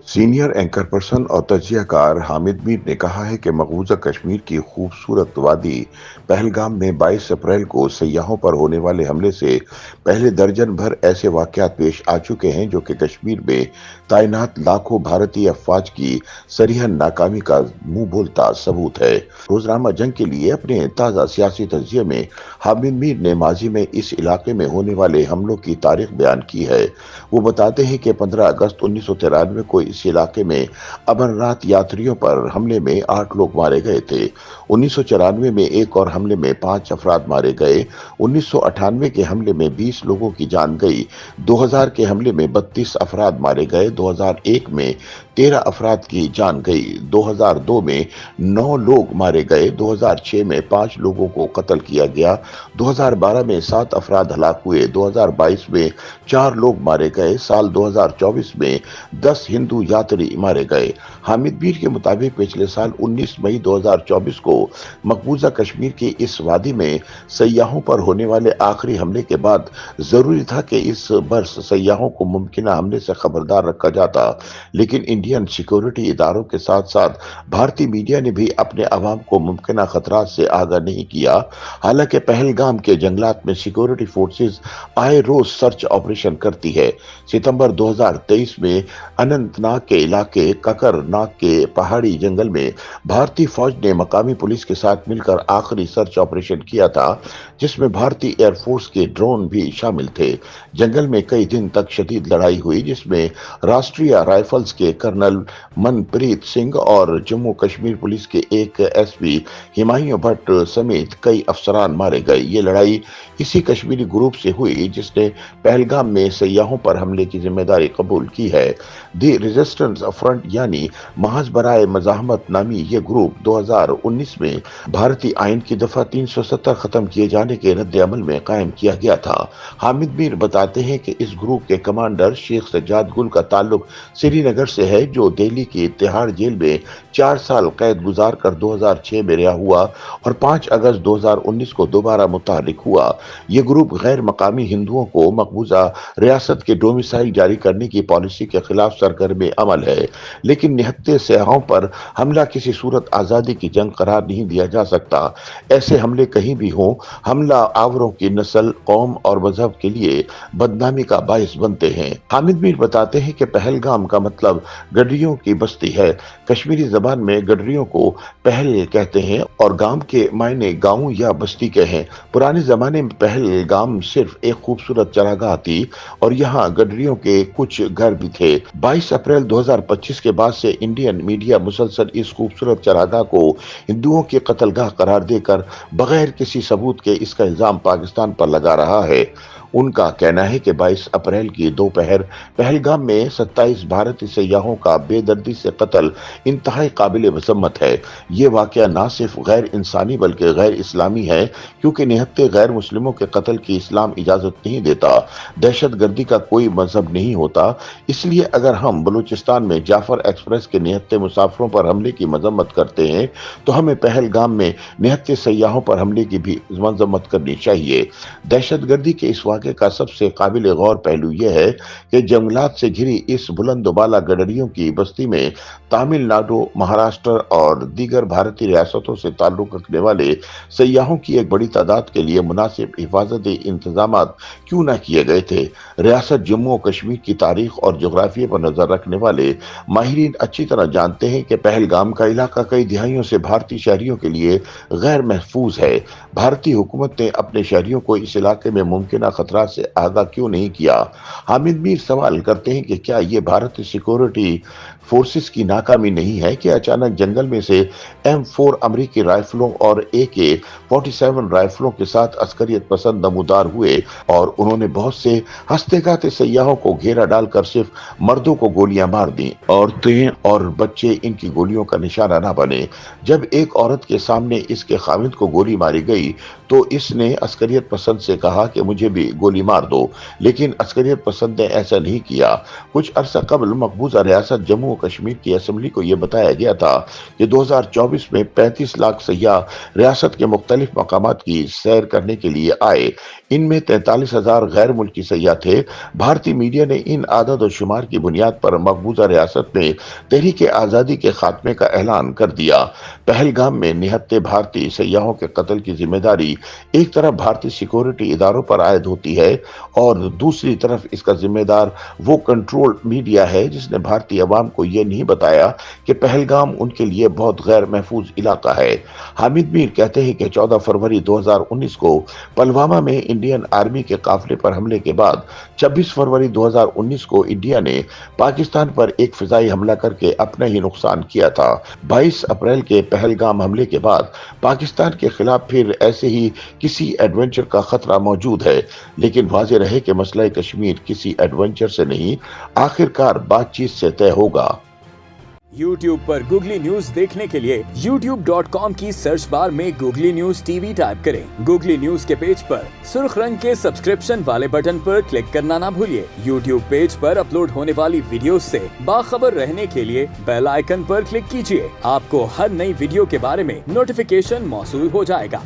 Senior anchor person और तजियाकार हामिद मीर ने कहा है कि मकबूजा कश्मीर की खूबसूरत वादी पहलगाम में 22 अप्रैल को सयाहों पर होने वाले हमले से पहले दर्जन भर ऐसे वाकयात पेश आ चुके हैं जो कि कश्मीर में तैनात लाखों भारतीय अफवाज की सरीहन नाकामी का मुंह बोलता सबूत है। रोजनामा जंग के लिए अपने ताज़ा सियासी तजिए में हामिद मीर ने माजी में इस इलाके में होने वाले हमलों की तारीख बयान की है। वो बताते हैं कि 15 अगस्त 1993 को इस इलाके में अमरनाथ यात्रियों पर हमले में 8 लोग मारे गए थे। 1994 में एक और हमले में 5 अफराद मारे गए। 1998 के हमले में 20 लोगों की जान गई। 2000 के हमले में 32 अफराद मारे गए। 2001 में 13 अफराद की जान गई। 2002 में 9 लोग मारे गए। 2006 में 5 लोगों को कत्ल किया गया। 2012 में 7 अफराद हलाक हुए। 2022 में 4 लोग मारे गए। साल 2024 में 10 हिंदू यात्री मारे गए। हामिद मीर के मुताबिक पिछले साल 19 मई 2024 को मकबूजा कश्मीर की इस वादी में सयाहों पर होने वाले आखिरी हमले के बाद जरूरी था कि इस वर्ष सयाहों को मुमकिन हमले से खबरदार रखा जाता, लेकिन इंडियन सिक्योरिटी इदारों के साथ साथ भारतीय मीडिया ने भी अपने अवाम को मुमकिन खतरात से आगाह नहीं किया। हालांकि पहलगाम के जंगलात में सिक्योरिटी फोर्सेस आए रोज सर्च ऑपरेशन करती है। सितंबर 2023 में अनंतनाग के इलाके ककरनाग के पहाड़ी जंगल में भारतीय फौज ने मकामी पुलिस के साथ मिलकर आखिरी सर्च ऑपरेशन किया था, जिसमें भारतीय एयरफोर्स के ड्रोन भी शामिल थे। जंगल में कई दिन तक शदीद लड़ाई हुई, जिसमें राष्ट्रीय राइफल्स के कर्नल मनप्रीत सिंह और जम्मू कश्मीर पुलिस के एक एसपी हिमायू भट्ट समेत कई अफसरान मारे गए। ये लड़ाई इसी कश्मीरी ग्रुप से हुई जिसने पहलगाम में सयाहों पर हमले की जिम्मेदारी कबूल की है। दी रेजिस्टेंस फ्रंट यानी महज बराए मजाहमत नामी ये ग्रुप 2019 में भारतीय आइन की दफा 370 खत्म किए जाने के रद्द अमल में कायम किया गया था। हामिद मीर बताते हैं कि इस ग्रुप के कमांडर शेख सज्जाद गुल का ताल्लुक श्रीनगर से है, जो दिल्ली की तिहाड़ जेल में 4 साल कैद गुजार कर 2006 में रिहा हुआ और 5 अगस्त 2019 को दोबारा मुतहर्रिक हुआ। ये ग्रुप गैर मकामी हिंदुओं को मकबूजा रियासत के डोमिसाइल जारी करने की पॉलिसी के खिलाफ सरगर्म अमल है, लेकिन निहत्ते सयाहों पर हमला किसी सूरत आजादी की जंग करार नहीं दिया जा सकता। ऐसे हमले कहीं भी हों, हमला आवरों की नस्ल, कौम और मजहब के लिए बदनामी का बायस बनते हैं। हामिद मीर बताते हैं कि पहलगाम का मतलब गडरियों की बस्ती है। कश्मीरी जबान में गडरियों को पहल कहते हैं और गांव के मायने गांव या बस्ती के हैं। पुराने जमाने में पहलगाम सिर्फ एक खूबसूरत चरागाह थी और यहाँ गडरियों के कुछ घर भी थे। 22 अप्रैल 2025 के बाद से इंडियन मीडिया मुसलसल इस खूबसूरत चरागाह को हिंदुओं की कत्लगाह करार देकर बगैर किसी सबूत के इसका इल्जाम पाकिस्तान पर लगा रहा है। उनका कहना है कि 22 अप्रैल की दोपहर पहलगाम में 27 भारतीय सयाहों का बेदर्दी से कत्ल इंतहाई काबिल मजम्मत है। ये वाकया न सिर्फ गैर इंसानी बल्कि गैर इस्लामी है, क्योंकि निहत्ते गैर मुस्लिमों के कत्ल की इस्लाम इजाजत नहीं देता। दहशत गर्दी का कोई मजहब नहीं होता। इसलिए अगर हम बलूचिस्तान में जाफर एक्सप्रेस के निहत्ते मुसाफिरों पर हमले की मजम्मत करते हैं तो हमें पहलगाम में निहत्ते सयाहों पर हमले की भी मजम्मत करनी चाहिए। दहशत गर्दी के इस वाक़े का सबसे काबिल गौर पहलू यह है कि जंगलात से घिरी इस बुलंदबाला गडरियों की बस्ती में तमिलनाडु, महाराष्ट्र और दीगर भारतीय रियासतों से ताल्लुक रखने वाले सयाहों की एक बड़ी तादाद के लिए मुनासिब हिफाजती इंतजाम क्यों न किए गए थे। रियासत जम्मू और कश्मीर की तारीख और जोग्राफिया पर नजर रखने वाले माहिरीन अच्छी तरह जानते हैं कि पहलगाम का इलाका कई दिहाइयों से भारतीय शहरियों के लिए गैर महफूज है। भारतीय हुकूमत ने अपने शहरियों को इस इलाके में मुमकिन खतरा से आगाह क्यों नहीं किया। हामिद मीर सवाल करते हैं कि क्या ये भारतीय सिक्योरिटी फोर्सेस की नाकामी नहीं है कि अचानक जंगल में से M4 अमेरिकी राइफलों और AK-47 राइफलों के साथ अस्करियत पसंद नमूदार हुए और उन्होंने बहुत से हंसते गाते सयाहों को घेरा डालकर सिर्फ मर्दों को गोलियां मार दी। औरतें और बच्चे इनकी गोलियों का निशाना न बने। जब एक औरत के सामने इसके खाविंद को गोली मारी गई तो इसने अस्करियत पसंद से कहा कि मुझे भी गोली मार दो, लेकिन अस्करियत पसंद ने ऐसा नहीं किया। कुछ अरसा कबल मकबूजा रियासत जम्मू और कश्मीर की असम्बली को यह बताया गया था कि 2024 में 35 लाख सयाह रियासत के मुख्तलिफ मकामात की सैर करने के लिए आए। इनमें 43,000 गैर मुल्की सयाह थे। भारतीय मीडिया ने इन आदद और शुमार की बुनियाद पर मकबूजा रियासत में तहरीक आज़ादी के खात्मे का ऐलान कर दिया। पहलगाम में निहत्थे भारतीय सयाहों के कत्ल की जिम्मेदारी एक तरफ भारतीय सिक्योरिटी इदारों पर आयद होती है और दूसरी तरफ इसका जिम्मेदार वो कंट्रोल मीडिया है जिसने भारतीय अवाम को यह नहीं बताया कि पहलगाम उनके लिए बहुत गैर महफूज इलाका है। हामिद मीर कहते हैं कि 14 फरवरी 2019 को पुलवामा में इंडियन आर्मी के काफिले पर हमले के बाद 26 फरवरी 2019 को इंडिया ने पाकिस्तान पर एक फिजाई हमला करके अपना ही नुकसान किया था। 22 अप्रैल के पहलगाम हमले के बाद पाकिस्तान के खिलाफ फिर ऐसे ही किसी एडवेंचर का खतरा मौजूद है, लेकिन वाज़ेह रहे कि मसला कश्मीर किसी एडवेंचर से नहीं, आखिरकार बातचीत से तय होगा। YouTube पर गूगली न्यूज देखने के लिए youtube.com की सर्च बार में गूगली न्यूज टीवी टाइप करें। गूगली न्यूज के पेज पर सुर्ख रंग के सब्सक्रिप्शन वाले बटन पर क्लिक करना ना भूलिए। YouTube पेज पर अपलोड होने वाली वीडियोस से बाखबर रहने के लिए बेल आइकन पर क्लिक कीजिए। आपको हर नई वीडियो के बारे में नोटिफिकेशन मौसूल हो जाएगा।